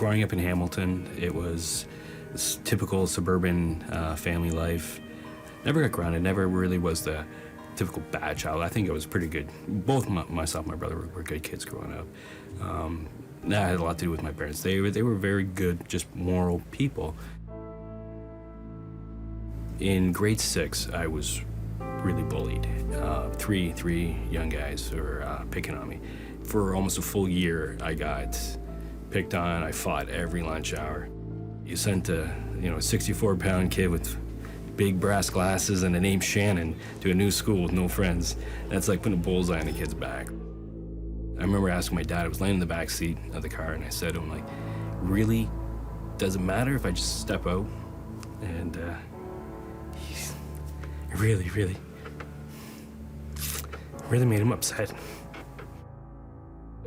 Growing up in Hamilton, it was this typical suburban family life. Never got grounded, never really was the typical bad child. I think it was pretty good. Both myself and my brother were good kids growing up. That had a lot to do with my parents. They were very good, just moral people. In grade 6, I was really bullied. Three young guys were picking on me. For almost a full year, I got picked on. I fought every lunch hour. You sent a 64-pound kid with big brass glasses and the name Shannon to a new school with no friends. That's like putting a bullseye on a kid's back. I remember asking my dad, I was laying in the back seat of the car, and I said to him, like, really, does it matter if I just step out? And he really made him upset.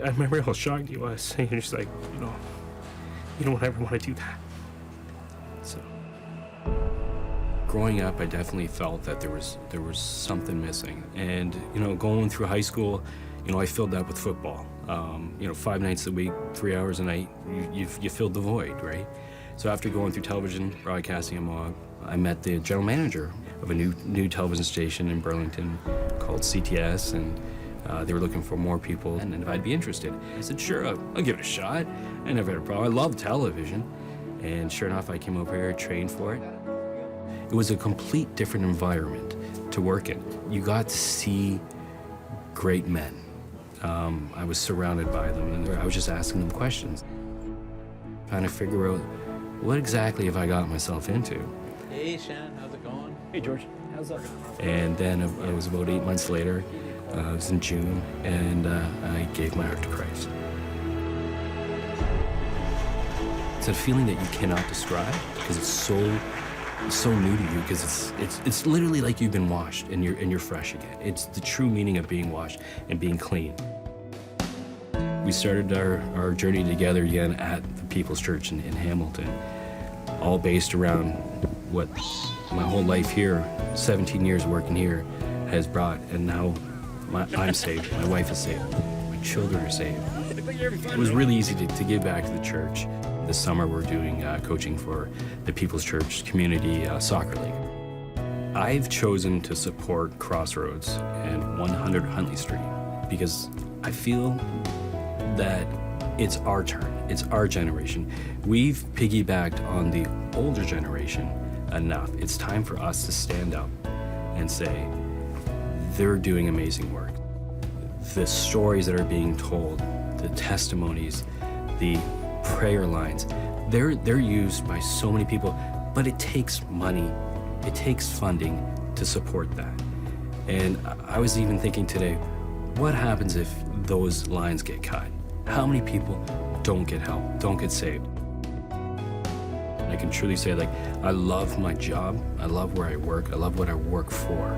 I remember how shocked he was. He was just like, you don't ever want to do that. So, growing up, I definitely felt that there was something missing. And, going through high school, I filled that with football. 5 nights a week, 3 hours a night, you filled the void, right? So after going through television, broadcasting and Mog, I met the general manager of a new television station in Burlington called CTS, and they were looking for more people, and if I'd be interested. I said, sure, I'll give it a shot. I never had a problem. I love television. And sure enough, I came over here, trained for it. It was a complete different environment to work in. You got to see great men. I was surrounded by them, and I was just asking them questions, trying to figure out what exactly have I got myself into. Hey, Shannon, how's it going? Hey, George, how's that? And then it was about 8 months later. It was in June, and I gave my heart to Christ. It's a feeling that you cannot describe because it's so new to you, because it's literally like you've been washed and you're fresh again. It's the true meaning of being washed and being clean. We started our journey together again at the People's Church in Hamilton, all based around what my whole life here, 17 years working here, has brought. And now I'm saved, my wife is saved, my children are saved. It was really easy to give back to the church. This summer we're doing coaching for the People's Church Community Soccer League. I've chosen to support Crossroads and 100 Huntley Street because I feel that it's our turn, it's our generation. We've piggybacked on the older generation enough. It's time for us to stand up and say, they're doing amazing work. The stories that are being told, the testimonies, the prayer lines, they're used by so many people, but it takes money, it takes funding to support that. And I was even thinking today, what happens if those lines get cut? How many people don't get help, don't get saved? I can truly say, I love my job, I love where I work, I love what I work for.